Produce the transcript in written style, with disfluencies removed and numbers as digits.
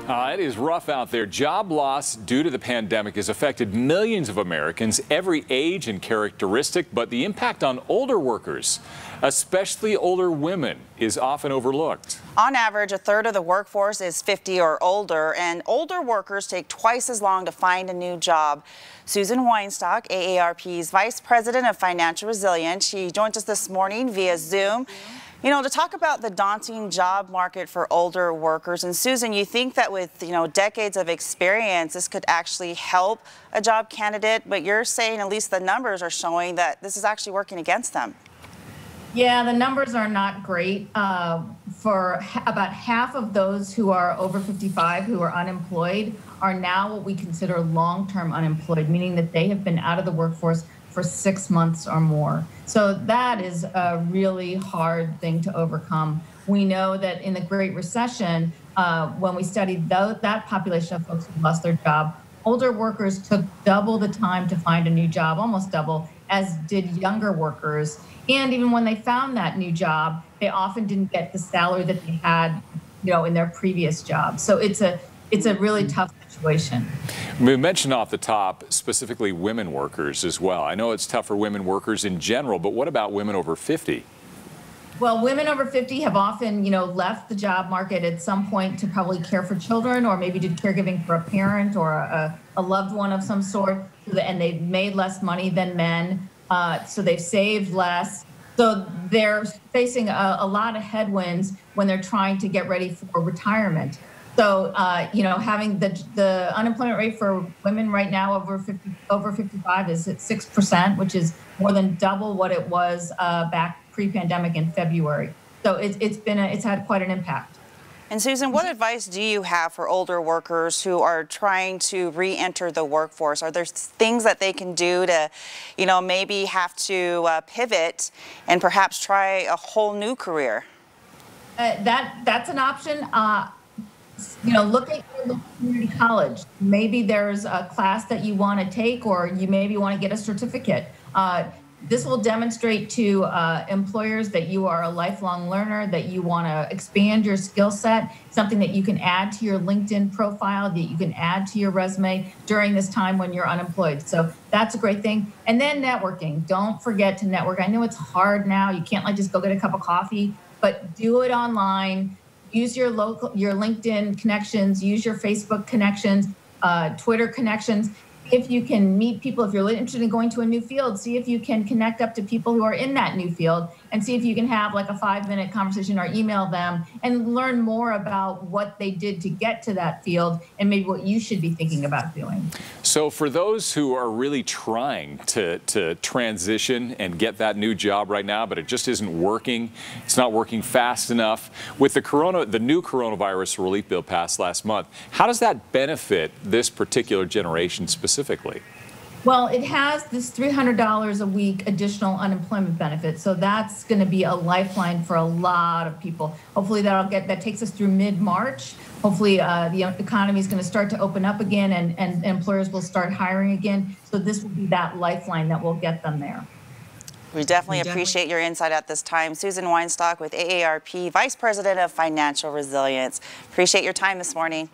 It is rough out there. Job loss due to the pandemic has affected millions of Americans, every age and characteristic, but the impact on older workers, especially older women, is often overlooked. On average, a third of the workforce is 50 or older, and older workers take twice as long to find a new job. Susan Weinstock, AARP's Vice President of Financial Resilience, she joins us this morning via Zoom. To talk about the daunting job market for older workers. And Susan, you think that with, decades of experience, this could actually help a job candidate, but you're saying at least the numbers are showing that this is actually working against them. Yeah, the numbers are not great. For about half of those who are over 55 who are unemployed are now what we consider long-term unemployed, meaning that they have been out of the workforce for 6 months or more. So that is a really hard thing to overcome. We know that in the Great Recession, when we studied that population of folks who lost their job, older workers took double the time to find a new job, almost double, as did younger workers. And even when they found that new job, they often didn't get the salary that they had, in their previous job. So it's a really tough situation. We mentioned off the top specifically women workers as well. I know it's tough for women workers in general, but what about women over 50? Well, women over 50 have often, left the job market at some point to probably care for children, or maybe did caregiving for a parent or a loved one of some sort, and they've made less money than men, so they've saved less. So they're facing a lot of headwinds when they're trying to get ready for retirement. So, having the unemployment rate for women right now over 55 is at 6%, which is more than double what it was back pre-pandemic in February. So it's had quite an impact. And Susan, what advice do you have for older workers who are trying to re-enter the workforce? Are there things that they can do to, maybe have to pivot and perhaps try a whole new career? That's an option. Look at your local community college. Maybe there's a class that you want to take, or you maybe want to get a certificate. This will demonstrate to employers that you are a lifelong learner, that you want to expand your skill set, something that you can add to your LinkedIn profile, that you can add to your resume during this time when you're unemployed. So that's a great thing. And then networking. Don't forget to network. I know it's hard now. You can't just go get a cup of coffee, but do it online. Use your LinkedIn connections, use your Facebook connections, Twitter connections. If you can meet people, if you're interested in going to a new field, see if you can connect up to people who are in that new field and see if you can have like a 5-minute conversation or email them and learn more about what they did to get to that field and maybe what you should be thinking about doing. So for those who are really trying to transition and get that new job right now, but it just isn't working, it's not working fast enough, with the new coronavirus relief bill passed last month, how does that benefit this particular generation specifically? Well, it has this $300 a week additional unemployment benefit, so that's going to be a lifeline for a lot of people. Hopefully that takes us through mid-March. Hopefully the economy is going to start to open up again, and employers will start hiring again. So this will be that lifeline that will get them there. We definitely appreciate your insight at this time. Susan Weinstock with AARP, Vice President of Financial Resilience. Appreciate your time this morning.